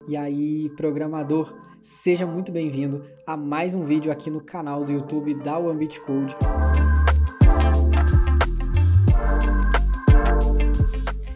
E aí, programador, seja muito bem-vindo a mais um vídeo aqui no canal do YouTube da OneBit Code.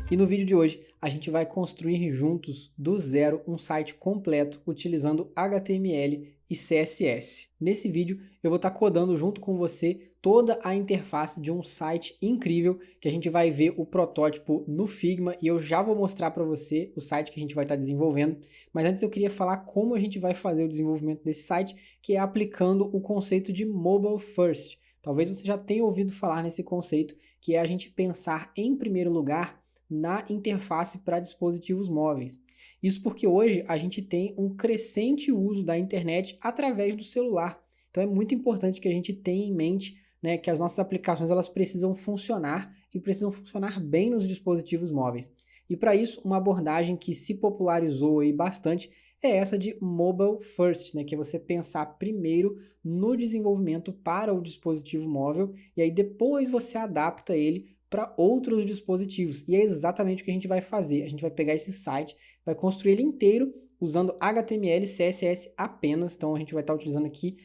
E no vídeo de hoje, a gente vai construir juntos, do zero, um site completo utilizando HTML e CSS. Nesse vídeo, eu vou estar codando junto com você toda a interface de um site incrível, que a gente vai ver o protótipo no Figma e eu já vou mostrar para você o site que a gente vai estar desenvolvendo. Mas antes eu queria falar como a gente vai fazer o desenvolvimento desse site, que é aplicando o conceito de Mobile First. Talvez você já tenha ouvido falar nesse conceito, que é a gente pensar em primeiro lugar na interface para dispositivos móveis. Isso porque hoje a gente tem um crescente uso da internet através do celular. Então é muito importante que a gente tenha em mente, né, que as nossas aplicações elas precisam funcionar e precisam funcionar bem nos dispositivos móveis. E para isso, uma abordagem que se popularizou aí bastante é essa de Mobile First, né, que é você pensar primeiro no desenvolvimento para o dispositivo móvel e aí depois você adapta ele para outros dispositivos. E é exatamente o que a gente vai fazer. A gente vai pegar esse site, vai construir ele inteiro usando HTML e CSS apenas. Então a gente vai estar utilizando aqui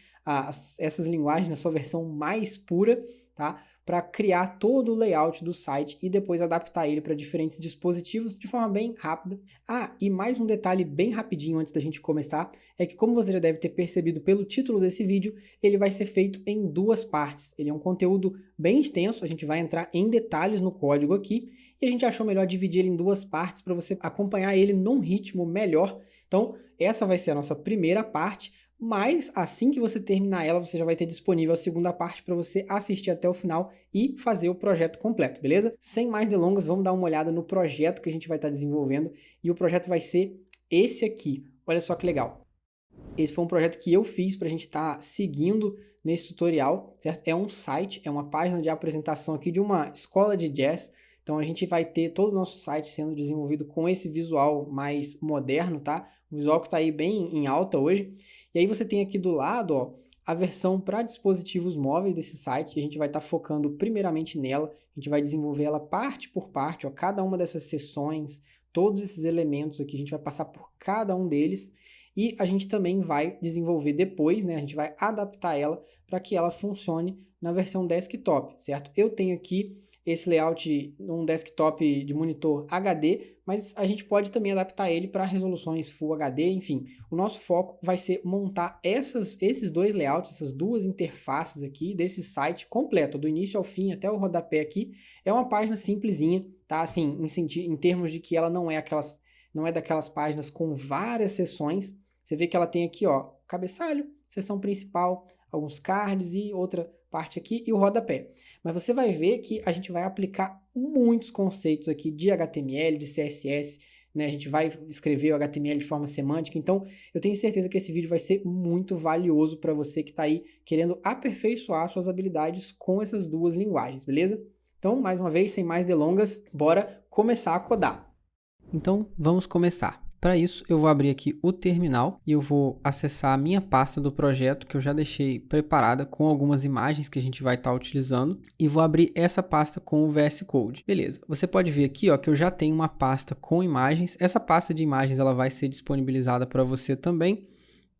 essas linguagens na sua versão mais pura, tá? Para criar todo o layout do site e depois adaptar ele para diferentes dispositivos de forma bem rápida. E mais um detalhe bem rapidinho antes da gente começar, é que como você já deve ter percebido pelo título desse vídeo, ele vai ser feito em duas partes. Ele é um conteúdo bem extenso, a gente vai entrar em detalhes no código aqui, e a gente achou melhor dividir ele em duas partes para você acompanhar ele num ritmo melhor. Então, essa vai ser a nossa primeira parte, mas assim que você terminar ela, você já vai ter disponível a segunda parte para você assistir até o final e fazer o projeto completo, beleza? Sem mais delongas, vamos dar uma olhada no projeto que a gente vai estar desenvolvendo e o projeto vai ser esse aqui. Olha só que legal. Esse foi um projeto que eu fiz para a gente estar seguindo nesse tutorial, certo? É um site, é uma página de apresentação aqui de uma escola de jazz. Então a gente vai ter todo o nosso site sendo desenvolvido com esse visual mais moderno, tá? O visual que está aí bem em alta hoje. E aí você tem aqui do lado, ó, a versão para dispositivos móveis desse site. A gente vai estar focando primeiramente nela. A gente vai desenvolver ela parte por parte, ó, cada uma dessas seções, todos esses elementos aqui, a gente vai passar por cada um deles. E a gente também vai desenvolver depois, né? A gente vai adaptar ela para que ela funcione na versão desktop, certo? Eu tenho aqui esse layout num desktop de monitor HD, mas a gente pode também adaptar ele para resoluções Full HD, enfim. O nosso foco vai ser montar esses dois layouts, essas duas interfaces aqui desse site completo, do início ao fim até o rodapé aqui. É uma página simplesinha, tá? Assim, em termos de que ela não é daquelas páginas com várias seções. Você vê que ela tem aqui, ó, cabeçalho, seção principal, alguns cards e outra parte aqui e o rodapé. Mas você vai ver que a gente vai aplicar muitos conceitos aqui de HTML, de CSS, né? A gente vai escrever o HTML de forma semântica, então eu tenho certeza que esse vídeo vai ser muito valioso para você que está aí querendo aperfeiçoar suas habilidades com essas duas linguagens, beleza? Então, mais uma vez, sem mais delongas, bora começar a codar. Então, vamos começar. Para isso, eu vou abrir aqui o terminal e eu vou acessar a minha pasta do projeto que eu já deixei preparada com algumas imagens que a gente vai estar utilizando e vou abrir essa pasta com o VS Code. Beleza, você pode ver aqui, ó, que eu já tenho uma pasta com imagens. Essa pasta de imagens ela vai ser disponibilizada para você também,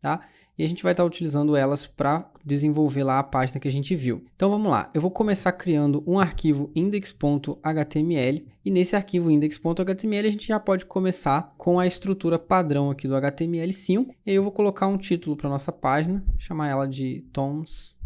tá? E a gente vai estar utilizando elas para desenvolver lá a página que a gente viu. Então vamos lá, eu vou começar criando um arquivo index.html e nesse arquivo index.html a gente já pode começar com a estrutura padrão aqui do HTML5 e aí eu vou colocar um título para nossa página, chamar ela de Tom's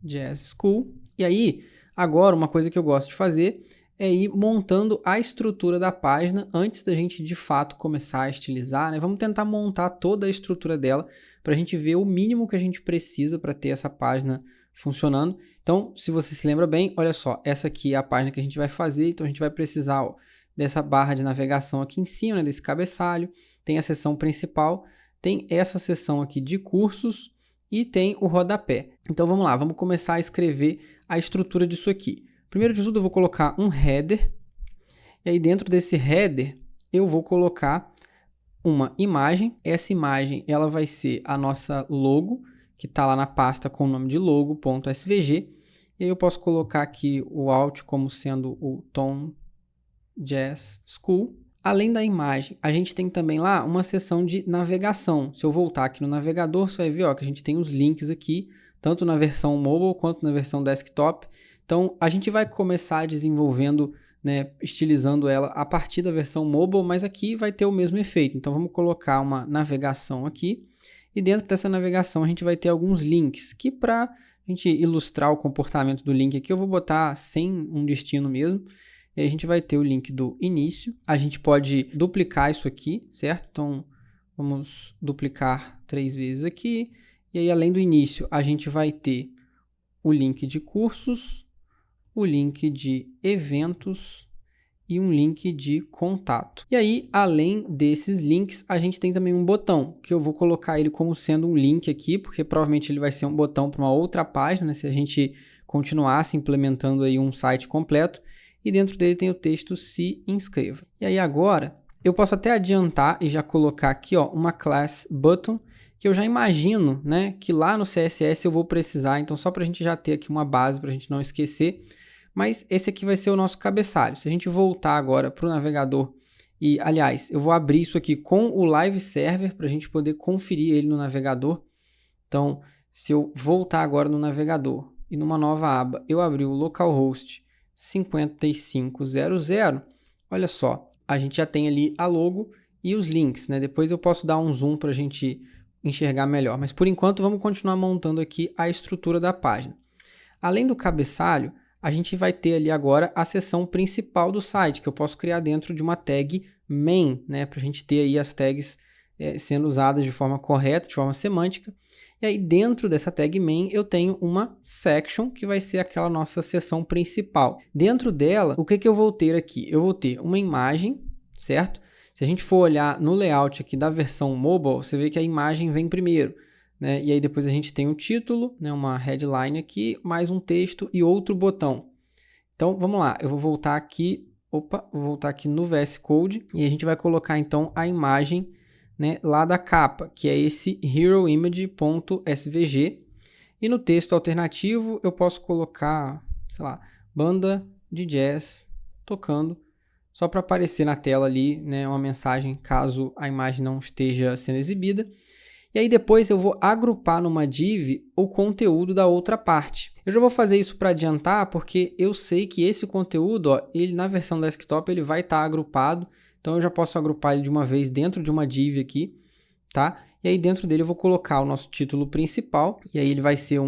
Jazz School. E aí, agora uma coisa que eu gosto de fazer é ir montando a estrutura da página antes da gente de fato começar a estilizar, né? Vamos tentar montar toda a estrutura dela para a gente ver o mínimo que a gente precisa para ter essa página funcionando. Então, se você se lembra bem, olha só, essa aqui é a página que a gente vai fazer, então a gente vai precisar, ó, dessa barra de navegação aqui em cima, né, desse cabeçalho, tem a seção principal, tem essa seção aqui de cursos e tem o rodapé. Então vamos lá, vamos começar a escrever a estrutura disso aqui. Primeiro de tudo eu vou colocar um header, e aí dentro desse header eu vou colocar uma imagem. Essa imagem ela vai ser a nossa logo, que está lá na pasta com o nome de logo.svg, e aí eu posso colocar aqui o alt como sendo o Tom Jazz School. Além da imagem, a gente tem também lá uma seção de navegação. Se eu voltar aqui no navegador, você vai ver ó, que a gente tem os links aqui, tanto na versão mobile quanto na versão desktop. Então, a gente vai começar desenvolvendo, né, estilizando ela a partir da versão mobile, mas aqui vai ter o mesmo efeito. Então, vamos colocar uma navegação aqui. E dentro dessa navegação, a gente vai ter alguns links, que para a gente ilustrar o comportamento do link aqui, eu vou botar sem um destino mesmo. E aí a gente vai ter o link do início. A gente pode duplicar isso aqui, certo? Então, vamos duplicar 3 vezes aqui. E aí, além do início, a gente vai ter o link de cursos, o link de eventos e um link de contato. E aí, além desses links, a gente tem também um botão, que eu vou colocar ele como sendo um link aqui, porque provavelmente ele vai ser um botão para uma outra página, né? Se a gente continuasse implementando aí um site completo. E dentro dele tem o texto se inscreva. E aí agora, eu posso até adiantar e já colocar aqui ó, uma class button, que eu já imagino, né, que lá no CSS eu vou precisar, então só para a gente já ter aqui uma base para a gente não esquecer. Mas esse aqui vai ser o nosso cabeçalho. Se a gente voltar agora para o navegador, e aliás, eu vou abrir isso aqui com o Live Server para a gente poder conferir ele no navegador. Então, se eu voltar agora no navegador e numa nova aba, eu abrir o localhost 5500, olha só, a gente já tem ali a logo e os links, né? Depois eu posso dar um zoom para a gente enxergar melhor, mas por enquanto vamos continuar montando aqui a estrutura da página. Além do cabeçalho, a gente vai ter ali agora a seção principal do site, que eu posso criar dentro de uma tag main, né? Para a gente ter aí as tags sendo usadas de forma correta, de forma semântica. E aí dentro dessa tag main eu tenho uma section que vai ser aquela nossa seção principal. Dentro dela, o que eu vou ter aqui? Eu vou ter uma imagem, certo? Se a gente for olhar no layout aqui da versão mobile, você vê que a imagem vem primeiro, né? E aí depois a gente tem um título, né? Uma headline aqui, mais um texto e outro botão. Então vamos lá, eu vou voltar aqui, vou voltar aqui no VS Code e a gente vai colocar então a imagem, né, lá da capa, que é esse heroimage.svg. E no texto alternativo eu posso colocar, sei lá, banda de jazz tocando, só para aparecer na tela ali, né, uma mensagem caso a imagem não esteja sendo exibida. E aí depois eu vou agrupar numa div o conteúdo da outra parte. Eu já vou fazer isso para adiantar, porque eu sei que esse conteúdo, ó, ele na versão desktop ele vai estar agrupado. Então eu já posso agrupar ele de uma vez dentro de uma div aqui, tá? E aí dentro dele eu vou colocar o nosso título principal. E aí ele vai ser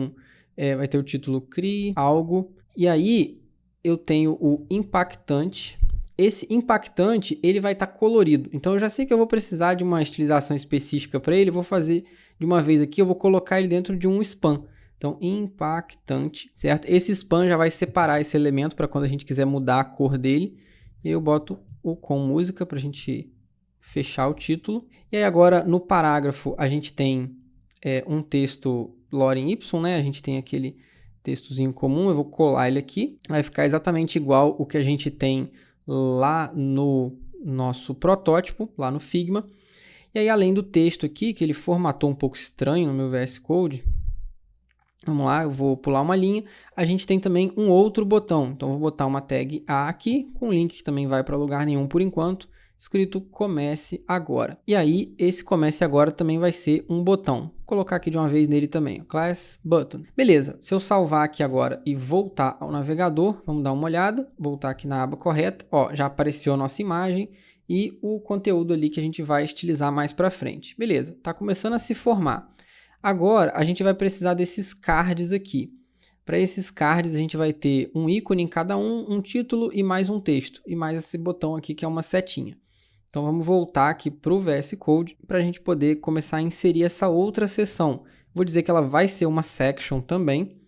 vai ter o título crie algo. E aí eu tenho o impactante. Esse impactante ele vai estar colorido. Então eu já sei que eu vou precisar de uma estilização específica para ele. Eu vou fazer de uma vez aqui, eu vou colocar ele dentro de um span. Então impactante, certo? Esse span já vai separar esse elemento para quando a gente quiser mudar a cor dele. E eu boto o com música para a gente fechar o título. E aí agora no parágrafo a gente tem um texto lorem y, né? A gente tem aquele textozinho comum, eu vou colar ele aqui. Vai ficar exatamente igual o que a gente tem lá no nosso protótipo, lá no Figma. E aí além do texto aqui, que ele formatou um pouco estranho no meu VS Code, vamos lá, eu vou pular uma linha. A gente tem também um outro botão. Então, eu vou botar uma tag A aqui, com um link que também vai para lugar nenhum por enquanto, escrito comece agora. E aí, esse comece agora também vai ser um botão. Vou colocar aqui de uma vez nele também, class button. Beleza, se eu salvar aqui agora e voltar ao navegador, vamos dar uma olhada, voltar aqui na aba correta, ó, já apareceu a nossa imagem e o conteúdo ali que a gente vai estilizar mais para frente. Beleza, está começando a se formar. Agora, a gente vai precisar desses cards aqui. Para esses cards, a gente vai ter um ícone em cada um título e mais um texto. E mais esse botão aqui, que é uma setinha. Então, vamos voltar aqui para o VS Code para a gente poder começar a inserir essa outra seção. Vou dizer que ela vai ser uma section também.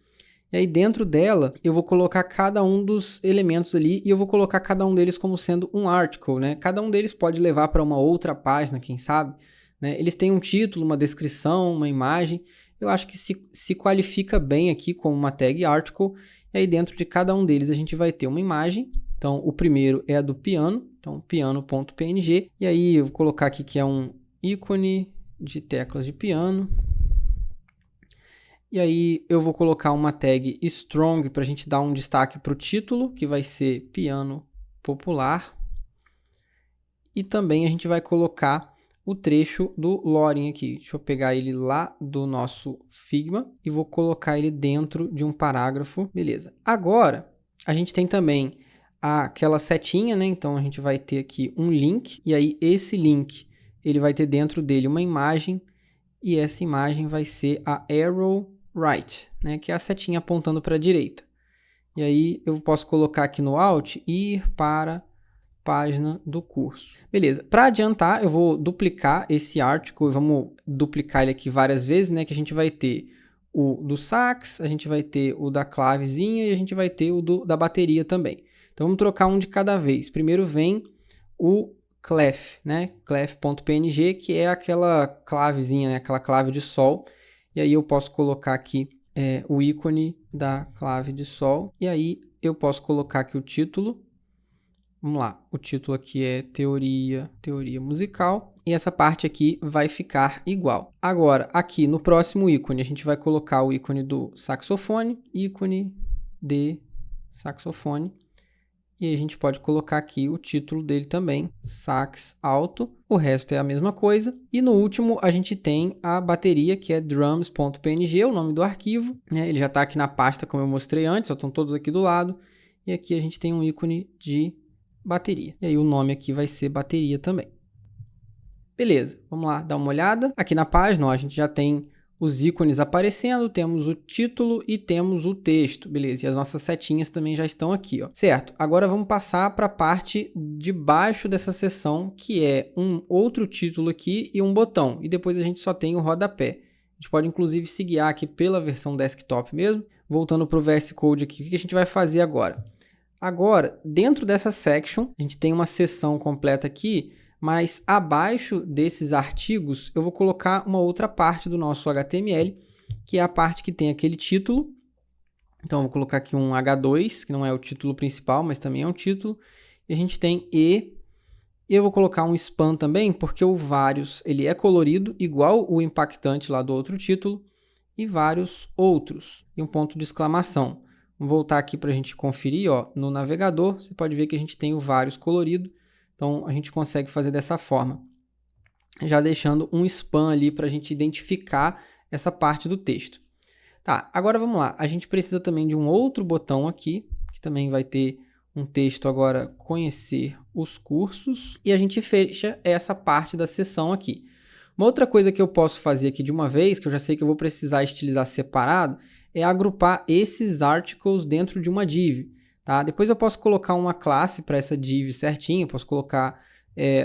E aí, dentro dela, eu vou colocar cada um dos elementos ali e eu vou colocar cada um deles como sendo um article, né? Cada um deles pode levar para uma outra página, quem sabe? Né? Eles têm um título, uma descrição, uma imagem. Eu acho que se qualifica bem aqui como uma tag article. E aí dentro de cada um deles a gente vai ter uma imagem. Então o primeiro é a do piano. Então piano.png. E aí eu vou colocar aqui que é um ícone de teclas de piano. E aí eu vou colocar uma tag strong para a gente dar um destaque para o título, que vai ser piano popular. e também a gente vai colocar o trecho do Lorin aqui. Deixa eu pegar ele lá do nosso Figma e vou colocar ele dentro de um parágrafo. Beleza. Agora, a gente tem também aquela setinha, né? Então, a gente vai ter aqui um link, e aí esse link, ele vai ter dentro dele uma imagem, e essa imagem vai ser a arrow right, né? Que é a setinha apontando para a direita. E aí, eu posso colocar aqui no Alt, ir para página do curso. Beleza, para adiantar, eu vou duplicar esse article, vamos duplicar ele aqui várias vezes, né? Que a gente vai ter o do sax, a gente vai ter o da clavezinha e a gente vai ter o da bateria também. Então vamos trocar um de cada vez. Primeiro vem o clef, né? Clef.png, que é aquela clavezinha, né? Aquela clave de sol. E aí eu posso colocar aqui o ícone da clave de sol. E aí eu posso colocar aqui o título. Vamos lá, o título aqui é teoria musical, e essa parte aqui vai ficar igual. Agora, aqui no próximo ícone, a gente vai colocar o ícone do saxofone, ícone de saxofone, e a gente pode colocar aqui o título dele também, sax alto, o resto é a mesma coisa. E no último, a gente tem a bateria, que é drums.png, o nome do arquivo, né? Ele já está aqui na pasta, como eu mostrei antes, só estão todos aqui do lado, e aqui a gente tem um ícone de bateria. E aí o nome aqui vai ser bateria também. Beleza, vamos lá dar uma olhada. Aqui na página, ó, a gente já tem os ícones aparecendo, temos o título e temos o texto. Beleza, e as nossas setinhas também já estão aqui, ó. Certo, agora vamos passar para a parte de baixo dessa seção, que é um outro título aqui e um botão. E depois a gente só tem o rodapé. A gente pode inclusive se guiar aqui pela versão desktop mesmo. Voltando para o VS Code aqui, o que a gente vai fazer agora? Agora, dentro dessa section, a gente tem uma seção completa aqui, mas abaixo desses artigos eu vou colocar uma outra parte do nosso HTML, que é a parte que tem aquele título. Então, eu vou colocar aqui um H2, que não é o título principal, mas também é um título. E a gente tem E. E eu vou colocar um span também, porque o vários ele é colorido, igual o impactante lá do outro título, e vários outros. E um ponto de exclamação. Vamos voltar aqui para a gente conferir, ó, no navegador, você pode ver que a gente tem o vários colorido, então a gente consegue fazer dessa forma, já deixando um span ali para a gente identificar essa parte do texto. Tá, agora vamos lá, a gente precisa também de um outro botão aqui, que também vai ter um texto agora, conhecer os cursos, e a gente fecha essa parte da seção aqui. Uma outra coisa que eu posso fazer aqui de uma vez, que eu já sei que eu vou precisar estilizar separado, é agrupar esses articles dentro de uma div. Tá? Depois eu posso colocar uma classe para essa div certinho, posso colocar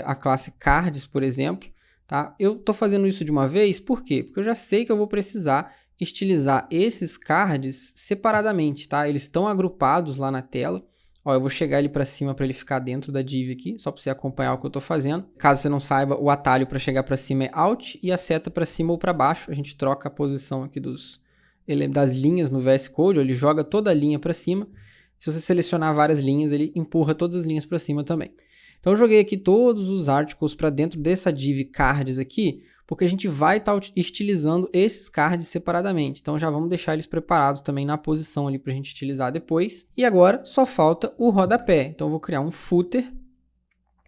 a classe cards, por exemplo. Tá? Eu estou fazendo isso de uma vez, por quê? Porque eu já sei que eu vou precisar estilizar esses cards separadamente. Tá? Eles estão agrupados lá na tela. Ó, eu vou chegar ele para cima para ele ficar dentro da div aqui, só para você acompanhar o que eu estou fazendo. Caso você não saiba, o atalho para chegar para cima é Alt e a seta para cima ou para baixo. A gente troca a posição aqui das linhas no VS Code, ele joga toda a linha para cima. Se você selecionar várias linhas, ele empurra todas as linhas para cima também. Então eu joguei aqui todos os articles para dentro dessa div cards aqui, porque a gente vai estar estilizando esses cards separadamente. Então já vamos deixar eles preparados também na posição ali para a gente utilizar depois. E agora só falta o rodapé. Então eu vou criar um footer.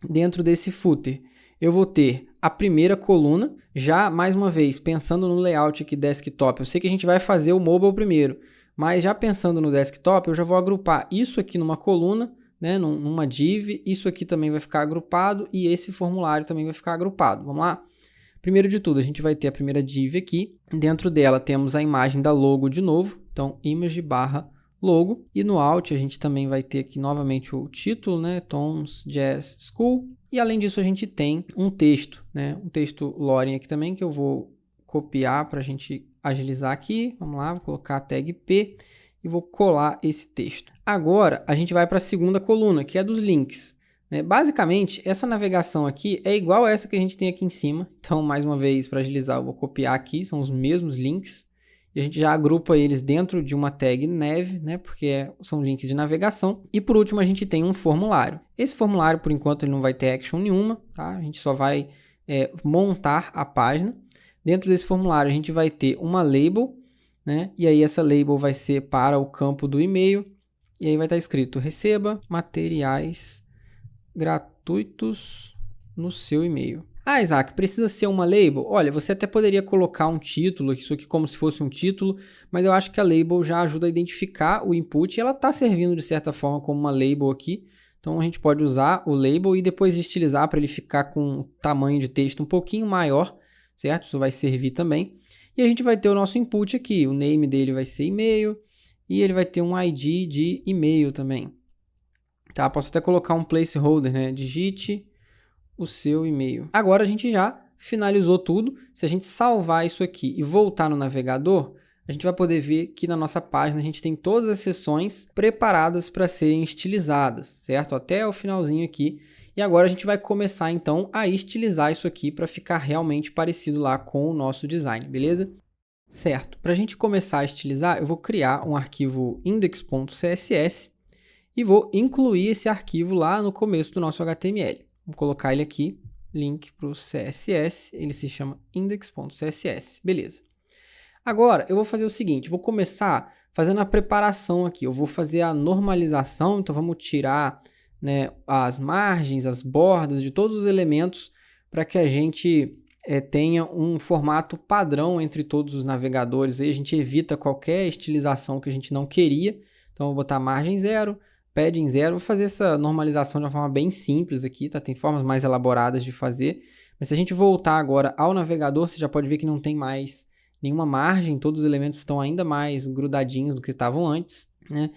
Dentro desse footer eu vou ter a primeira coluna, já mais uma vez pensando no layout aqui desktop. Eu sei que a gente vai fazer o mobile primeiro, mas já pensando no desktop eu já vou agrupar isso aqui numa coluna, né, numa div, isso aqui também vai ficar agrupado e esse formulário também vai ficar agrupado. Vamos lá? Primeiro de tudo, a gente vai ter a primeira div aqui. Dentro dela temos a imagem da logo de novo. Então, image/logo. E no Alt a gente também vai ter aqui novamente o título, né? Toms Jazz School. E além disso a gente tem um texto, né? Um texto Lorin aqui também que eu vou copiar para a gente agilizar aqui. Vamos lá, vou colocar a tag P e vou colar esse texto. Agora a gente vai para a segunda coluna, que é dos links. Basicamente, essa navegação aqui é igual a essa que a gente tem aqui em cima. Então, mais uma vez, para agilizar, eu vou copiar aqui. São os mesmos links. E a gente já agrupa eles dentro de uma tag nav, né? Porque são links de navegação. E por último, a gente tem um formulário. Esse formulário, por enquanto, ele não vai ter action nenhuma. Tá? A gente só vai montar a página. Dentro desse formulário, a gente vai ter uma label, né? E aí essa label vai ser para o campo do e-mail. E aí vai estar escrito: receba materiais gratuitos no seu e-mail. Ah, Isaac, precisa ser uma label? Olha, você até poderia colocar um título, isso aqui como se fosse um título, mas eu acho que a label já ajuda a identificar o input e ela está servindo de certa forma como uma label aqui. Então a gente pode usar o label e depois estilizar para ele ficar com um tamanho de texto um pouquinho maior, certo? Isso vai servir também. E a gente vai ter o nosso input aqui, o name dele vai ser e-mail e ele vai ter um ID de e-mail também. Tá? Posso até colocar um placeholder, né? Digite o seu e-mail. Agora a gente já finalizou tudo. Se a gente salvar isso aqui e voltar no navegador, a gente vai poder ver que na nossa página a gente tem todas as seções preparadas para serem estilizadas, certo? Até o finalzinho aqui. E agora a gente vai começar então a estilizar isso aqui para ficar realmente parecido lá com o nosso design, beleza? Certo. Para a gente começar a estilizar, eu vou criar um arquivo index.css e vou incluir esse arquivo lá no começo do nosso HTML. Vou colocar ele aqui, link para o CSS, ele se chama index.css, beleza. Agora, eu vou fazer o seguinte, vou começar fazendo a preparação aqui, eu vou fazer a normalização, então vamos tirar, né, as margens, as bordas de todos os elementos para que a gente tenha um formato padrão entre todos os navegadores, aí a gente evita qualquer estilização que a gente não queria, então eu vou botar margem 0, padding 0, vou fazer essa normalização de uma forma bem simples aqui, tá? Tem formas mais elaboradas de fazer, mas se a gente voltar agora ao navegador, você já pode ver que não tem mais nenhuma margem, todos os elementos estão ainda mais grudadinhos do que estavam antes, né?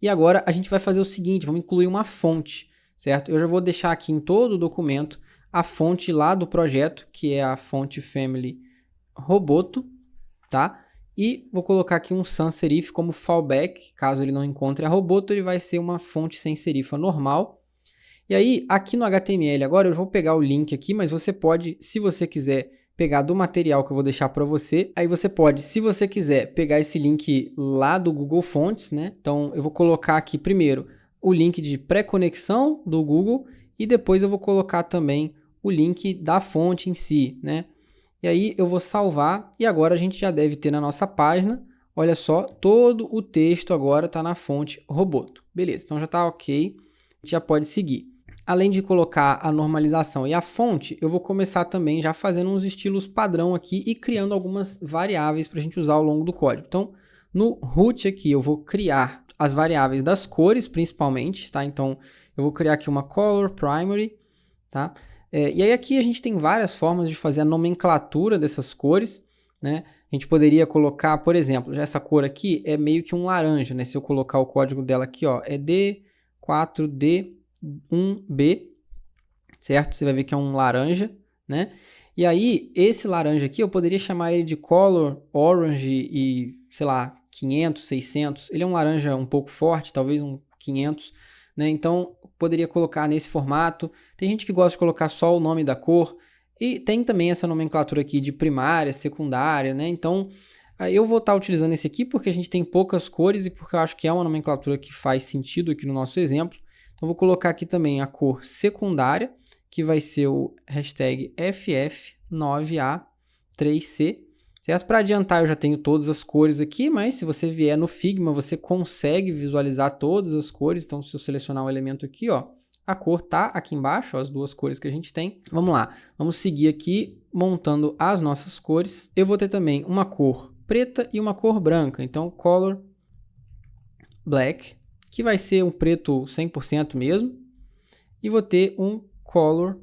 E agora a gente vai fazer o seguinte, vamos incluir uma fonte, certo? Eu já vou deixar aqui em todo o documento a fonte lá do projeto, que é a fonte family Roboto, tá? E vou colocar aqui um sans serif como fallback, caso ele não encontre a Roboto, ele vai ser uma fonte sem serifa normal. E aí, aqui no HTML agora, eu vou pegar o link aqui, mas você pode, se você quiser, pegar do material que eu vou deixar para você. Aí você pode, se você quiser, pegar esse link lá do Google Fonts, né? Então, eu vou colocar aqui primeiro o link de pré-conexão do Google e depois eu vou colocar também o link da fonte em si, né? E aí eu vou salvar e agora a gente já deve ter na nossa página, olha só, todo o texto agora está na fonte Roboto. Beleza, então já está ok, já pode seguir. Além de colocar a normalização e a fonte, eu vou começar também já fazendo uns estilos padrão aqui e criando algumas variáveis para a gente usar ao longo do código. Então, no root aqui eu vou criar as variáveis das cores principalmente, tá? Então, eu vou criar aqui uma color primary, tá? E aí aqui a gente tem várias formas de fazer a nomenclatura dessas cores, né? A gente poderia colocar, por exemplo, já essa cor aqui é meio que um laranja, né? Se eu colocar o código dela aqui, ó, é D4D1B, certo? Você vai ver que é um laranja, né? E aí, esse laranja aqui, eu poderia chamar ele de color orange e, sei lá, 500, 600. Ele é um laranja um pouco forte, talvez um 500, né? Então, poderia colocar nesse formato. Tem gente que gosta de colocar só o nome da cor. E tem também essa nomenclatura aqui de primária, secundária, né? Então, eu vou estar utilizando esse aqui porque a gente tem poucas cores e porque eu acho que é uma nomenclatura que faz sentido aqui no nosso exemplo. Então, vou colocar aqui também a cor secundária, que vai ser o hashtag FF9A3C, certo? Para adiantar, eu já tenho todas as cores aqui, mas se você vier no Figma, você consegue visualizar todas as cores. Então, se eu selecionar um elemento aqui, ó, a cor tá aqui embaixo, ó, as duas cores que a gente tem. Vamos lá, vamos seguir aqui montando as nossas cores. Eu vou ter também uma cor preta e uma cor branca. Então, color black, que vai ser um preto 100% mesmo. E vou ter um color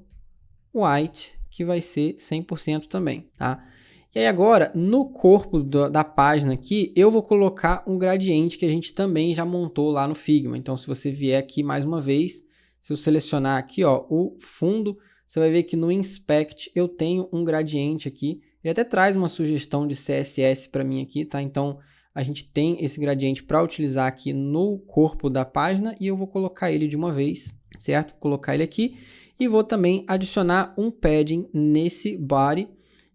white, que vai ser 100% também, tá? E aí agora, no corpo da página aqui, eu vou colocar um gradiente que a gente também já montou lá no Figma. Então, se você vier aqui mais uma vez, se eu selecionar aqui, ó, o fundo, você vai ver que no Inspect eu tenho um gradiente aqui. Ele até traz uma sugestão de CSS para mim aqui, tá? Então, a gente tem esse gradiente para utilizar aqui no corpo da página e eu vou colocar ele de uma vez, certo? Vou colocar ele aqui e vou também adicionar um padding nesse body,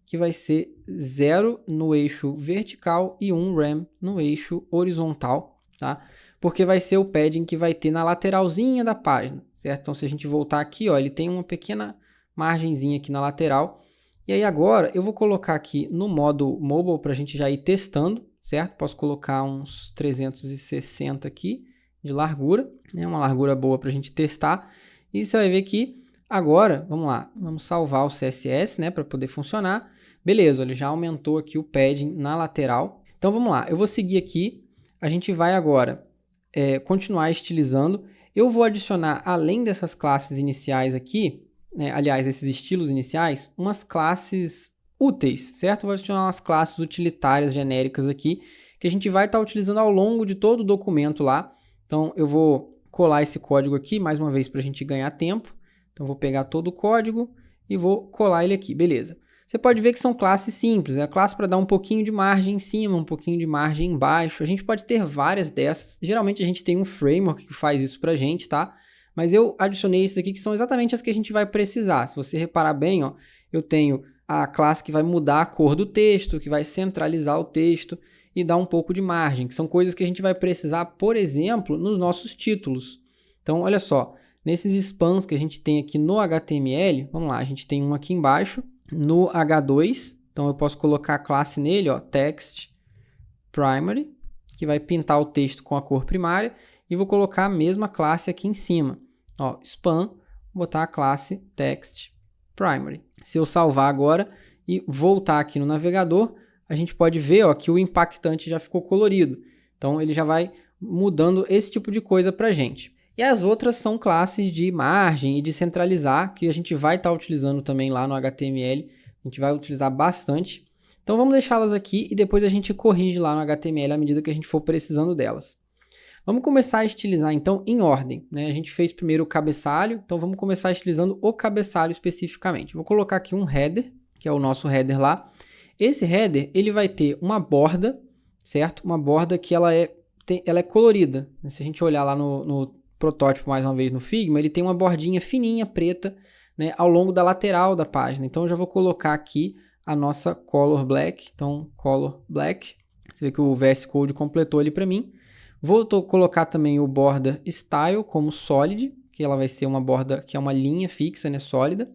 que vai ser 0 no eixo vertical e 1 rem no eixo horizontal, tá? Porque vai ser o padding que vai ter na lateralzinha da página, certo? Então, se a gente voltar aqui, ó, ele tem uma pequena margenzinha aqui na lateral. E aí agora eu vou colocar aqui no modo mobile para a gente já ir testando, certo? Posso colocar uns 360 aqui de largura, né? Uma largura boa para a gente testar. E você vai ver que Agora, vamos lá, vamos salvar o CSS, né, para poder funcionar. Beleza, ele já aumentou aqui o padding na lateral. Então vamos lá, eu vou seguir aqui, a gente vai agora continuar estilizando. Eu vou adicionar, além dessas classes iniciais aqui, né, aliás, esses estilos iniciais, umas classes úteis, certo? Eu vou adicionar umas classes utilitárias genéricas aqui, que a gente vai estar utilizando ao longo de todo o documento lá. Então eu vou colar esse código aqui, mais uma vez, para a gente ganhar tempo. Então, vou pegar todo o código e vou colar ele aqui, beleza. Você pode ver que são classes simples, é a classe para dar um pouquinho de margem em cima, um pouquinho de margem embaixo. A gente pode ter várias dessas. Geralmente a gente tem um framework que faz isso pra gente, tá? Mas eu adicionei esses aqui que são exatamente as que a gente vai precisar. Se você reparar bem, ó, eu tenho a classe que vai mudar a cor do texto, que vai centralizar o texto e dar um pouco de margem, que são coisas que a gente vai precisar, por exemplo, nos nossos títulos. Então, olha só. Nesses spans que a gente tem aqui no HTML, vamos lá, a gente tem um aqui embaixo, no H2, então eu posso colocar a classe nele, ó, text primary, que vai pintar o texto com a cor primária, e vou colocar a mesma classe aqui em cima, ó, span, vou botar a classe text primary. Se eu salvar agora e voltar aqui no navegador, a gente pode ver, ó, que o impactante já ficou colorido, então ele já vai mudando esse tipo de coisa para a gente. E as outras são classes de margem e de centralizar, que a gente vai estar utilizando também lá no HTML. A gente vai utilizar bastante. Então vamos deixá-las aqui e depois a gente corrige lá no HTML à medida que a gente for precisando delas. Vamos começar a estilizar então em ordem, né? A gente fez primeiro o cabeçalho, então vamos começar estilizando o cabeçalho especificamente. Vou colocar aqui um header, que é o nosso header lá. Esse header, ele vai ter uma borda, certo? Uma borda que ela é colorida. Se a gente olhar lá no protótipo mais uma vez no Figma, ele tem uma bordinha fininha, preta, né, ao longo da lateral da página. Então eu já vou colocar aqui a nossa color black. Então, color black. Você vê que o VS Code completou ele para mim. Vou colocar também o border style como solid, que ela vai ser uma borda que é uma linha fixa, né, sólida.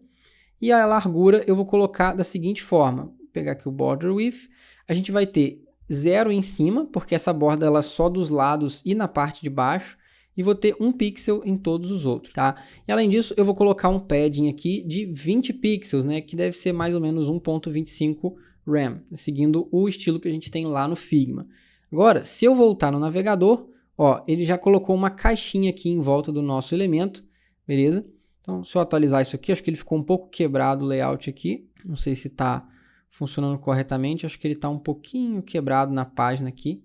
E a largura eu vou colocar da seguinte forma. Vou pegar aqui o border width. A gente vai ter 0 em cima, porque essa borda ela é só dos lados e na parte de baixo. E vou ter 1 pixel em todos os outros, tá? E além disso, eu vou colocar um padding aqui de 20 pixels, né? Que deve ser mais ou menos 1.25 RAM, seguindo o estilo que a gente tem lá no Figma. Agora, se eu voltar no navegador, ó, ele já colocou uma caixinha aqui em volta do nosso elemento, beleza? Então, se eu atualizar isso aqui, acho que ele ficou um pouco quebrado o layout aqui. Não sei se está funcionando corretamente, acho que ele está um pouquinho quebrado na página aqui.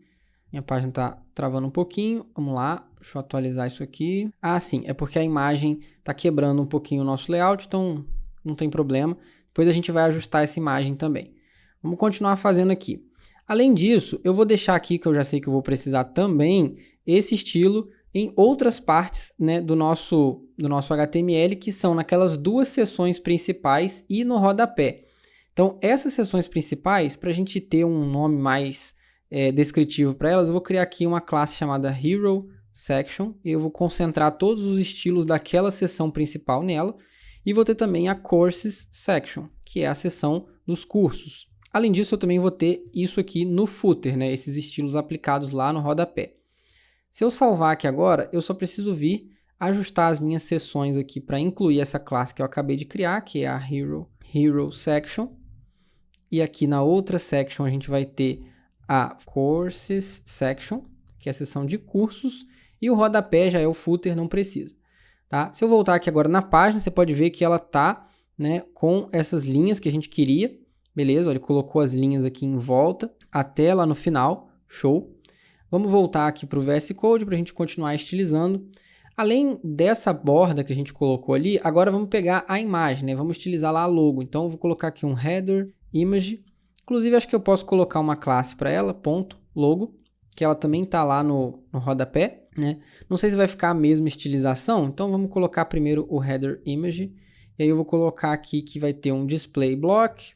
Minha página está travando um pouquinho, vamos lá, deixa eu atualizar isso aqui. Ah, sim, é porque a imagem está quebrando um pouquinho o nosso layout, então não tem problema. Depois a gente vai ajustar essa imagem também. Vamos continuar fazendo aqui. Além disso, eu vou deixar aqui, que eu já sei que eu vou precisar também, esse estilo em outras partes, né, do nosso HTML, que são naquelas duas seções principais e no rodapé. Então, essas seções principais, para a gente ter um nome mais descritivo para elas, eu vou criar aqui uma classe chamada Hero Section, e eu vou concentrar todos os estilos daquela seção principal nela, e vou ter também a Courses Section, que é a seção dos cursos. Além disso, eu também vou ter isso aqui no footer, né, esses estilos aplicados lá no rodapé. Se eu salvar aqui agora, eu só preciso vir ajustar as minhas seções aqui para incluir essa classe que eu acabei de criar, que é a Hero Section, e aqui na outra section a gente vai ter a Courses Section, que é a seção de cursos, e o rodapé já é o footer, não precisa. Tá? Se eu voltar aqui agora na página, você pode ver que ela está, né, com essas linhas que a gente queria. Beleza, ele colocou as linhas aqui em volta, até lá no final, show. Vamos voltar aqui para o VS Code para a gente continuar estilizando. Além dessa borda que a gente colocou ali, agora vamos pegar a imagem, né? Vamos estilizar lá a logo. Então, eu vou colocar aqui um header image. Inclusive, acho que eu posso colocar uma classe para ela, ponto, logo, que ela também está lá no rodapé, né? Não sei se vai ficar a mesma estilização, então vamos colocar primeiro o header image. E aí eu vou colocar aqui que vai ter um display block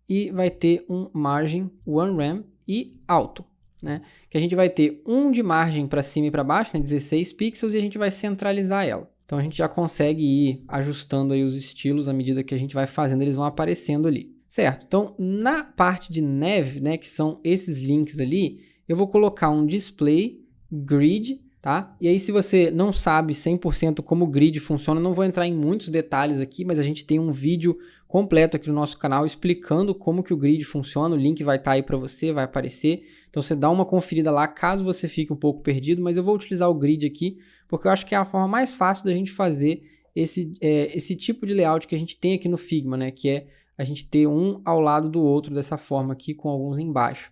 e vai ter um margin 1rem e auto, né? Que a gente vai ter um de margem para cima e para baixo, né? 16 pixels, e a gente vai centralizar ela. Então a gente já consegue ir ajustando aí os estilos à medida que a gente vai fazendo, eles vão aparecendo ali. Certo, então na parte de nav, né, que são esses links ali, eu vou colocar um display grid tá? E aí, se você não sabe 100% como o grid funciona, não vou entrar em muitos detalhes aqui, mas a gente tem um vídeo completo aqui no nosso canal explicando como que o grid funciona. O link vai estar aí para você, vai aparecer. Então, você dá uma conferida lá, caso você fique um pouco perdido, mas eu vou utilizar o grid aqui, porque eu acho que é a forma mais fácil da gente fazer esse tipo de layout que a gente tem aqui no Figma, né? Que é a gente ter um ao lado do outro dessa forma aqui, com alguns embaixo.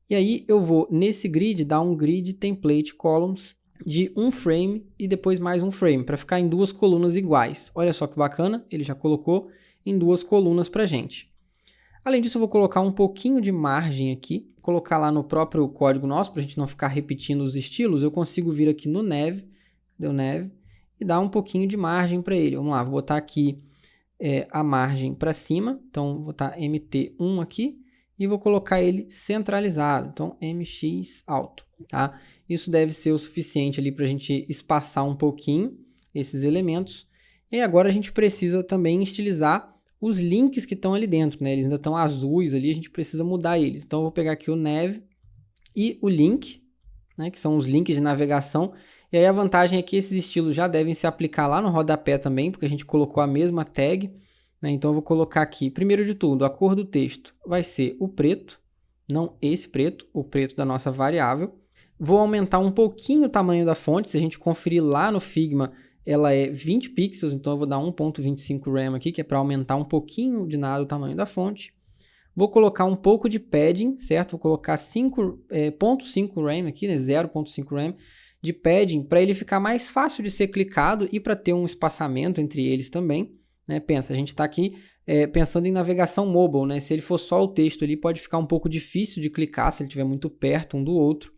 E aí eu vou, nesse grid, dar um grid template columns de um frame e depois mais um frame, para ficar em duas colunas iguais. Olha só que bacana, ele já colocou em duas colunas para gente. Além disso, eu vou colocar um pouquinho de margem aqui, colocar lá no próprio código nosso, para a gente não ficar repetindo os estilos. Eu consigo vir aqui no Nav, cadê o Nav? E dar um pouquinho de margem para ele. Vamos lá, vou botar aqui a margem para cima, então vou botar MT1 aqui, e vou colocar ele centralizado, então MX alto, tá? Isso deve ser o suficiente ali para a gente espaçar um pouquinho esses elementos. E agora a gente precisa também estilizar os links que estão ali dentro, né? Eles ainda estão azuis ali, a gente precisa mudar eles. Então eu vou pegar aqui o Nav e o Link, né? Que são os links de navegação. E aí a vantagem é que esses estilos já devem se aplicar lá no rodapé também, porque a gente colocou a mesma tag. Então eu vou colocar aqui, primeiro de tudo, a cor do texto vai ser o preto, não esse preto, o preto da nossa variável. Vou aumentar um pouquinho o tamanho da fonte, se a gente conferir lá no Figma, ela é 20 pixels, então eu vou dar 1.25 rem aqui, que é para aumentar um pouquinho de nada o tamanho da fonte. Vou colocar um pouco de padding, certo? Vou colocar 0.5 rem aqui, né? 0.5 rem de padding, para ele ficar mais fácil de ser clicado e para ter um espaçamento entre eles também. Né? Pensa, a gente está aqui pensando em navegação mobile, né? Se ele for só o texto ali, pode ficar um pouco difícil de clicar se ele estiver muito perto um do outro.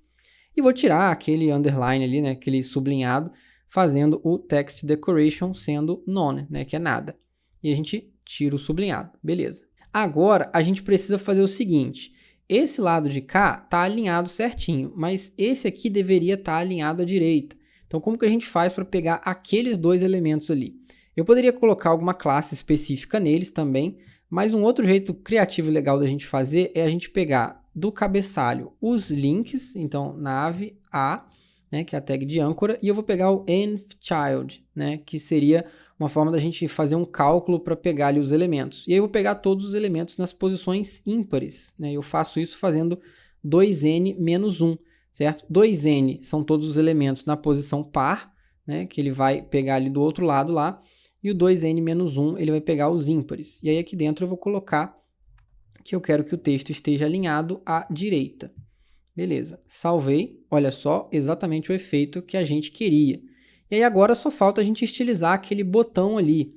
E vou tirar aquele underline ali, né? Aquele sublinhado, fazendo o text decoration sendo none, né? Que é nada. E a gente tira o sublinhado, beleza. Agora, a gente precisa fazer o seguinte, esse lado de cá está alinhado certinho, mas esse aqui deveria estar alinhado à direita. Então, como que a gente faz para pegar aqueles dois elementos ali? Eu poderia colocar alguma classe específica neles também, mas um outro jeito criativo e legal da gente fazer é a gente pegar do cabeçalho os links, então nav a, né, que é a tag de âncora, e eu vou pegar o envchild, né, que seria uma forma da gente fazer um cálculo para pegar ali os elementos. E aí eu vou pegar todos os elementos nas posições ímpares, né, eu faço isso fazendo 2n menos 1, certo? 2n são todos os elementos na posição par, né, que ele vai pegar ali do outro lado lá, e o 2n menos 1 ele vai pegar os ímpares. E aí aqui dentro eu vou colocar que eu quero que o texto esteja alinhado à direita. Beleza, salvei, olha só, exatamente o efeito que a gente queria. E aí agora só falta a gente estilizar aquele botão ali.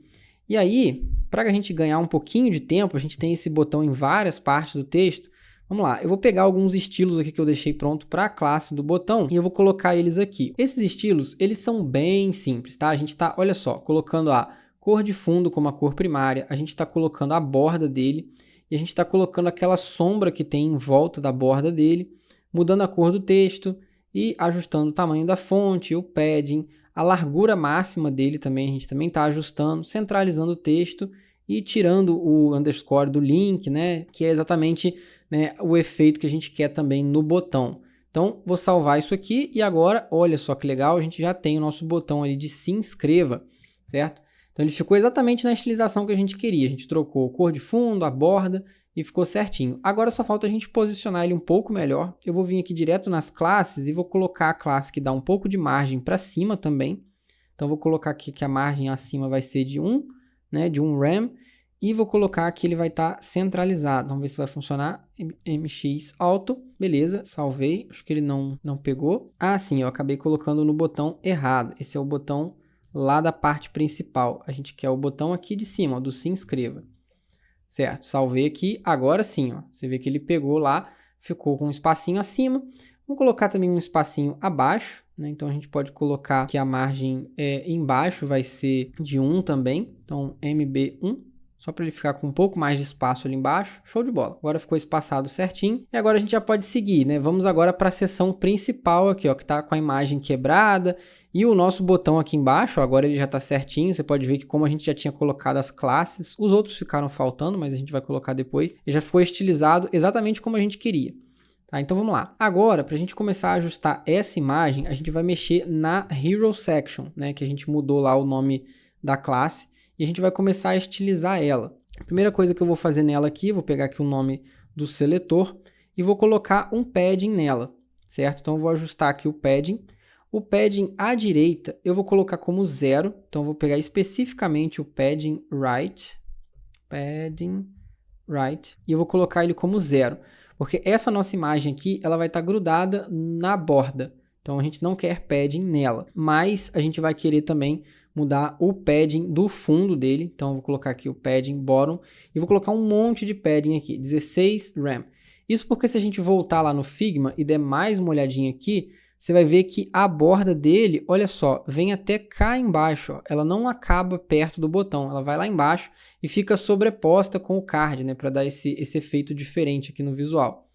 E aí, para a gente ganhar um pouquinho de tempo, a gente tem esse botão em várias partes do texto. Vamos lá, eu vou pegar alguns estilos aqui que eu deixei pronto para a classe do botão e eu vou colocar eles aqui. Esses estilos, eles são bem simples, tá? A gente está, olha só, colocando a cor de fundo como a cor primária, a gente está colocando a borda dele e a gente está colocando aquela sombra que tem em volta da borda dele, mudando a cor do texto e ajustando o tamanho da fonte, o padding, a largura máxima dele também, a gente também está ajustando, centralizando o texto e tirando o underscore do link, né? Que é exatamente, né, o efeito que a gente quer também no botão. Então, vou salvar isso aqui e agora, olha só que legal, a gente já tem o nosso botão ali de se inscreva, certo? Então, ele ficou exatamente na estilização que a gente queria. A gente trocou a cor de fundo, a borda e ficou certinho. Agora só falta a gente posicionar ele um pouco melhor. Eu vou vir aqui direto nas classes e vou colocar a classe que dá um pouco de margem para cima também. Então, vou colocar aqui que a margem acima vai ser de 1, né, de 1 rem. E vou colocar que ele vai estar centralizado. Vamos ver se vai funcionar. MX alto. Beleza, salvei. Acho que ele não pegou. Ah, sim, eu acabei colocando no botão errado. Esse é o botão lá da parte principal. A gente quer o botão aqui de cima, ó, do se inscreva. Certo, salvei aqui. Agora sim, ó, você vê que ele pegou lá, ficou com um espacinho acima. Vamos colocar também um espacinho abaixo, né? Então a gente pode colocar que a margem embaixo vai ser de 1 também. Então MB1. Só para ele ficar com um pouco mais de espaço ali embaixo. Show de bola. Agora ficou espaçado certinho. E agora a gente já pode seguir, né? Vamos agora para a seção principal aqui, ó, que está com a imagem quebrada. E o nosso botão aqui embaixo, ó, agora ele já está certinho. Você pode ver que como a gente já tinha colocado as classes, os outros ficaram faltando, mas a gente vai colocar depois. Ele já ficou estilizado exatamente como a gente queria. Tá, então vamos lá. Agora, para a gente começar a ajustar essa imagem, a gente vai mexer na Hero Section, né, que a gente mudou lá o nome da classe, e a gente vai começar a estilizar ela. A primeira coisa que eu vou fazer nela aqui, vou pegar aqui o nome do seletor e vou colocar um padding nela, certo? Então eu vou ajustar aqui o padding. O padding à direita eu vou colocar como 0, então eu vou pegar especificamente o padding right, e eu vou colocar ele como 0. Porque essa nossa imagem aqui, ela vai estar grudada na borda. Então, a gente não quer padding nela. Mas, a gente vai querer também mudar o padding do fundo dele. Então, eu vou colocar aqui o padding bottom. E vou colocar um monte de padding aqui. 16 rem. Isso porque se a gente voltar lá no Figma e der mais uma olhadinha aqui, você vai ver que a borda dele, olha só, vem até cá embaixo. Ó. Ela não acaba perto do botão, ela vai lá embaixo e fica sobreposta com o card, né, para dar esse efeito diferente aqui no visual.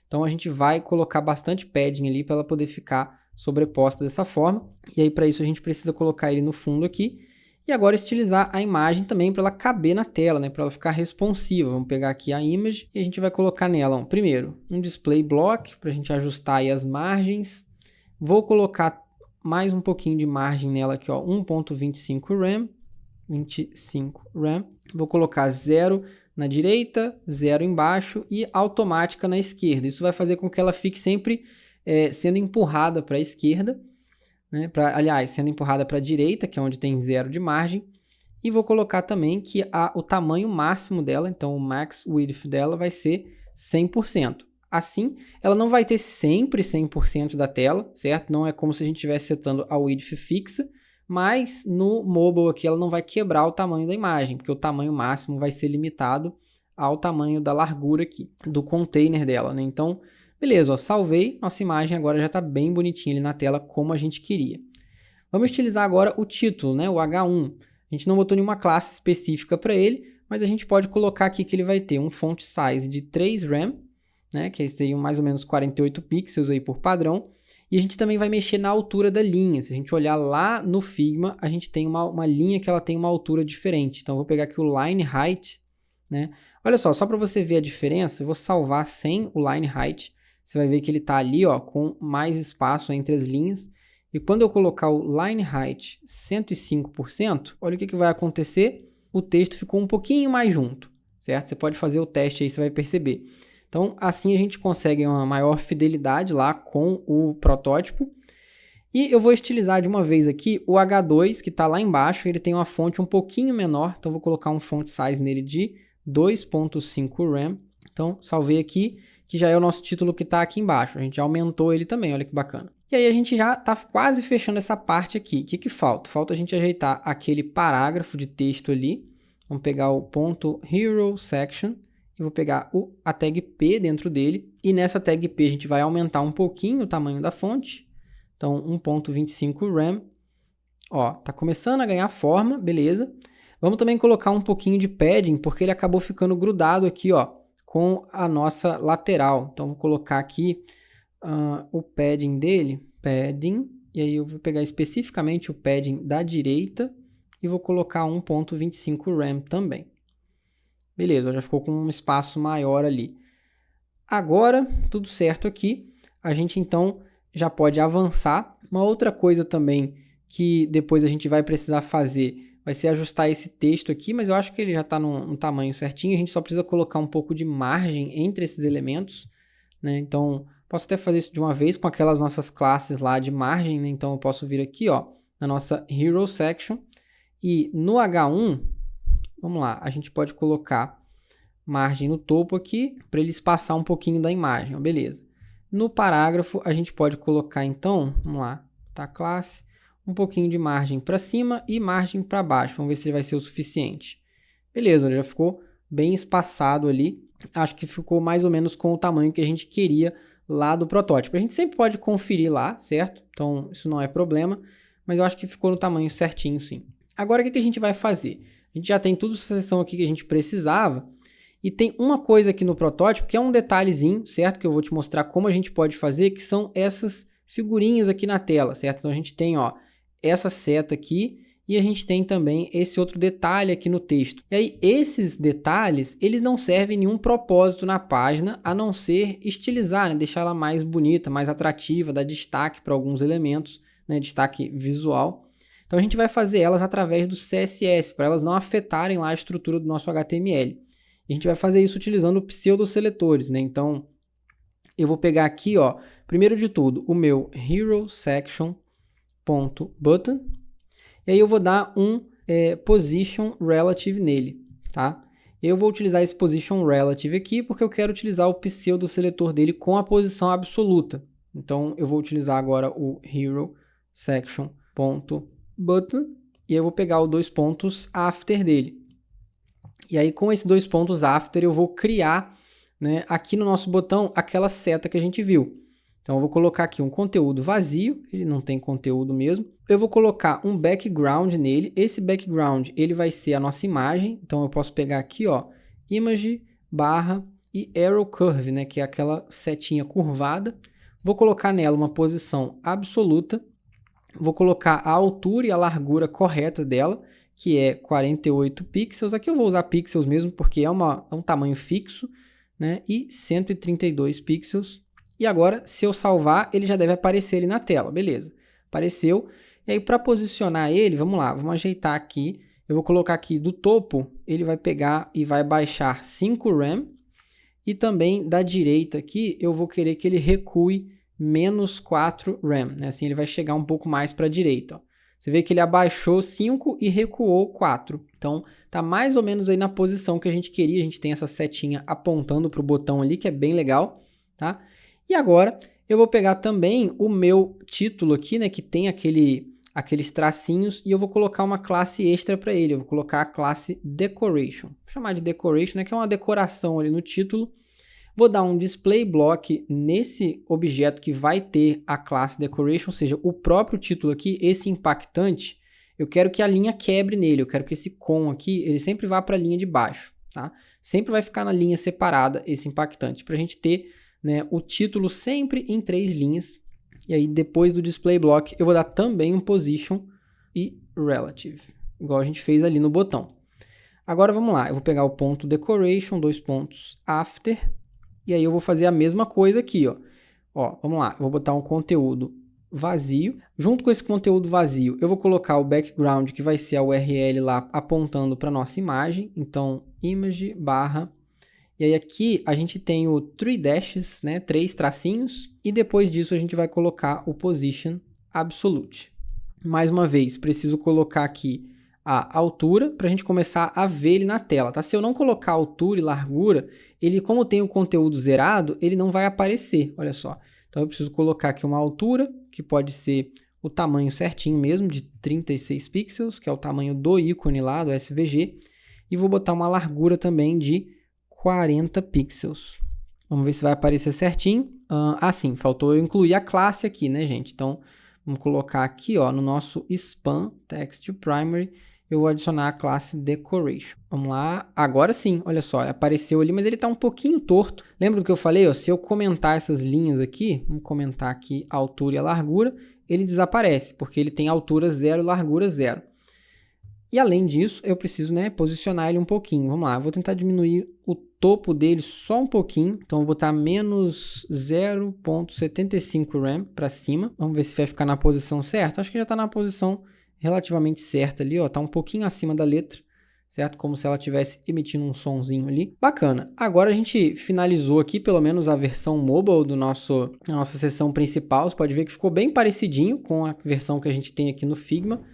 Então a gente vai colocar bastante padding ali para ela poder ficar sobreposta dessa forma. E aí para isso a gente precisa colocar ele no fundo aqui. E agora estilizar a imagem também para ela caber na tela, né, para ela ficar responsiva. Vamos pegar aqui a image e a gente vai colocar nela, ó, primeiro, um display block para a gente ajustar aí as margens. Vou colocar mais um pouquinho de margem nela aqui, ó, 1.25 rem, 25 rem. Vou colocar 0 na direita, 0 embaixo e automática na esquerda. Isso vai fazer com que ela fique sempre sendo empurrada para a esquerda, né? Aliás, sendo empurrada para a direita, que é onde tem 0 de margem. E vou colocar também que o tamanho máximo dela, então o max width dela vai ser 100%. Assim, ela não vai ter sempre 100% da tela, certo? Não é como se a gente estivesse setando a width fixa, mas no mobile aqui ela não vai quebrar o tamanho da imagem, porque o tamanho máximo vai ser limitado ao tamanho da largura aqui, do container dela, né? Então, beleza, ó, salvei, nossa imagem agora já está bem bonitinha ali na tela, como a gente queria. Vamos utilizar agora o título, né? O H1. A gente não botou nenhuma classe específica para ele, mas a gente pode colocar aqui que ele vai ter um font size de 3 rem, né, que seriam mais ou menos 48 pixels aí por padrão, e a gente também vai mexer na altura da linha. Se a gente olhar lá no Figma, a gente tem uma linha que ela tem uma altura diferente. Então, eu vou pegar aqui o Line Height, né? Olha só para você ver a diferença, eu vou salvar sem o Line Height. Você vai ver que ele está ali, ó, com mais espaço entre as linhas. E quando eu colocar o Line Height 105%, olha o que vai acontecer. O texto ficou um pouquinho mais junto, certo? Você pode fazer o teste aí, você vai perceber. Então, assim a gente consegue uma maior fidelidade lá com o protótipo. E eu vou estilizar de uma vez aqui o H2, que está lá embaixo. Ele tem uma fonte um pouquinho menor, então vou colocar um font size nele de 2.5 rem. Então, salvei aqui, que já é o nosso título que está aqui embaixo. A gente já aumentou ele também, olha que bacana. E aí a gente já está quase fechando essa parte aqui. O que falta? Falta a gente ajeitar aquele parágrafo de texto ali. Vamos pegar o ponto Hero Section. E vou pegar a tag P dentro dele, e nessa tag P a gente vai aumentar um pouquinho o tamanho da fonte, então 1.25 rem, ó, tá começando a ganhar forma, beleza. Vamos também colocar um pouquinho de padding, porque ele acabou ficando grudado aqui, ó, com a nossa lateral, então vou colocar aqui o padding dele, padding, e aí eu vou pegar especificamente o padding da direita, e vou colocar 1.25 rem também. Beleza, já ficou com um espaço maior ali. Agora, tudo certo aqui. A gente, então, já pode avançar. Uma outra coisa também que depois a gente vai precisar fazer vai ser ajustar esse texto aqui, mas eu acho que ele já está no tamanho certinho. A gente só precisa colocar um pouco de margem entre esses elementos, né? Então, posso até fazer isso de uma vez com aquelas nossas classes lá de margem, né? Então, eu posso vir aqui, ó, na nossa Hero Section. E no H1... Vamos lá, a gente pode colocar margem no topo aqui, para ele espaçar um pouquinho da imagem, ó, beleza. No parágrafo, a gente pode colocar então, vamos lá, tá, classe, um pouquinho de margem para cima e margem para baixo, vamos ver se vai ser o suficiente. Beleza, já ficou bem espaçado ali, acho que ficou mais ou menos com o tamanho que a gente queria lá do protótipo. A gente sempre pode conferir lá, certo? Então, isso não é problema, mas eu acho que ficou no tamanho certinho, sim. Agora, o que a gente vai fazer? A gente já tem toda essa seção aqui que a gente precisava, e tem uma coisa aqui no protótipo que é um detalhezinho, certo? Que eu vou te mostrar como a gente pode fazer, que são essas figurinhas aqui na tela, certo? Então a gente tem, ó, essa seta aqui e a gente tem também esse outro detalhe aqui no texto. E aí, esses detalhes, eles não servem nenhum propósito na página, a não ser estilizar, né? Deixar ela mais bonita, mais atrativa, dar destaque para alguns elementos, né? Destaque visual. Então, a gente vai fazer elas através do CSS, para elas não afetarem lá a estrutura do nosso HTML. A gente vai fazer isso utilizando pseudoseletores, né? Então, eu vou pegar aqui, ó, primeiro de tudo, o meu hero section.button, e aí eu vou dar um position relative nele, tá? Eu vou utilizar esse position relative aqui porque eu quero utilizar o pseudoseletor dele com a posição absoluta. Então, eu vou utilizar agora o hero section.button e eu vou pegar os 2 pontos after dele. E aí, com esses 2 pontos after, eu vou criar, né, aqui no nosso botão aquela seta que a gente viu. Então, eu vou colocar aqui um conteúdo vazio, ele não tem conteúdo mesmo. Eu vou colocar um background nele. Esse background, ele vai ser a nossa imagem. Então, eu posso pegar aqui, ó, image, barra e arrow curve, né, que é aquela setinha curvada. Vou colocar nela uma posição absoluta. Vou colocar a altura e a largura correta dela, que é 48 pixels. Aqui eu vou usar pixels mesmo, porque é um tamanho fixo, né, e 132 pixels. E agora, se eu salvar, ele já deve aparecer ali na tela. Beleza, apareceu. E aí, para posicionar ele, vamos lá, vamos ajeitar aqui. Eu vou colocar aqui do topo, ele vai pegar e vai baixar 5 RAM. E também da direita aqui, eu vou querer que ele recue menos 4 RAM, né? Assim ele vai chegar um pouco mais para a direita, ó. Você vê que ele abaixou 5 e recuou 4. Então, tá mais ou menos aí na posição que a gente queria. A gente tem essa setinha apontando para o botão ali, que é bem legal, tá? E agora, eu vou pegar também o meu título aqui, né? Que tem aqueles tracinhos, e eu vou colocar uma classe extra para ele. Eu vou colocar a classe Decoration. Vou chamar de Decoration, né? Que é uma decoração ali no título. Vou dar um display block nesse objeto que vai ter a classe Decoration, ou seja, o próprio título aqui, esse impactante, eu quero que a linha quebre nele, eu quero que esse com aqui, ele sempre vá para a linha de baixo, tá? Sempre vai ficar na linha separada esse impactante, para a gente ter, né, o título sempre em 3 linhas. E aí depois do display block eu vou dar também um position e relative, igual a gente fez ali no botão. Agora vamos lá, eu vou pegar o ponto decoration, 2 pontos after, e aí eu vou fazer a mesma coisa aqui, ó. Ó, vamos lá, eu vou botar um conteúdo vazio. Junto com esse conteúdo vazio, eu vou colocar o background, que vai ser a URL lá apontando para nossa imagem. Então, image barra. E aí aqui a gente tem o 3 dashes, né? 3 tracinhos. E depois disso a gente vai colocar o position absolute. Mais uma vez, preciso colocar aqui a altura para a gente começar a ver ele na tela, tá? Se eu não colocar altura e largura, ele, como tem o conteúdo zerado, ele não vai aparecer, olha só. Então eu preciso colocar aqui uma altura, que pode ser o tamanho certinho mesmo, de 36 pixels, que é o tamanho do ícone lá, do SVG, e vou botar uma largura também de 40 pixels. Vamos ver se vai aparecer certinho. Sim, faltou eu incluir a classe aqui, né, gente? Então, vamos colocar aqui, ó, no nosso span text to primary, eu vou adicionar a classe decoration. Vamos lá, agora sim, olha só, apareceu ali, mas ele está um pouquinho torto. Lembra do que eu falei? Ó, se eu comentar essas linhas aqui, vamos comentar aqui a altura e a largura, ele desaparece, porque ele tem altura 0 e largura 0. E além disso, eu preciso, né, posicionar ele um pouquinho. Vamos lá, eu vou tentar diminuir o topo dele só um pouquinho. Então, eu vou botar menos 0.75 RAM para cima. Vamos ver se vai ficar na posição certa. Acho que já está na posição relativamente certa ali, ó. Está um pouquinho acima da letra, certo? Como se ela estivesse emitindo um sonzinho ali. Bacana. Agora a gente finalizou aqui, pelo menos a versão mobile da nossa seção principal. Você pode ver que ficou bem parecidinho com a versão que a gente tem aqui no Figma.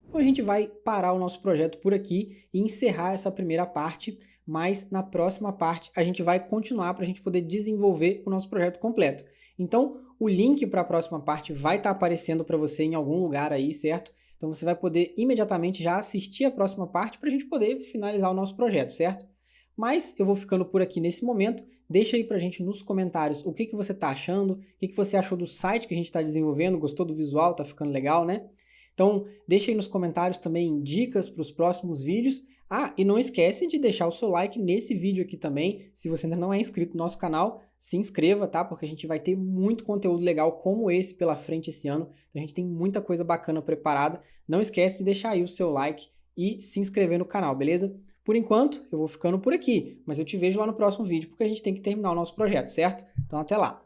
Então a gente vai parar o nosso projeto por aqui e encerrar essa primeira parte, mas na próxima parte a gente vai continuar para a gente poder desenvolver o nosso projeto completo. Então o link para a próxima parte vai estar aparecendo para você em algum lugar aí, certo? Então você vai poder imediatamente já assistir a próxima parte para a gente poder finalizar o nosso projeto, certo? Mas eu vou ficando por aqui nesse momento. Deixa aí pra gente nos comentários o que você está achando, o que você achou do site que a gente está desenvolvendo, gostou do visual, tá ficando legal, né? Então deixa aí nos comentários também dicas para os próximos vídeos. Ah, e não esquece de deixar o seu like nesse vídeo aqui também. Se você ainda não é inscrito no nosso canal, se inscreva, tá? Porque a gente vai ter muito conteúdo legal como esse pela frente esse ano. Então a gente tem muita coisa bacana preparada. Não esquece de deixar aí o seu like e se inscrever no canal, beleza? Por enquanto, eu vou ficando por aqui, mas eu te vejo lá no próximo vídeo, porque a gente tem que terminar o nosso projeto, certo? Então até lá!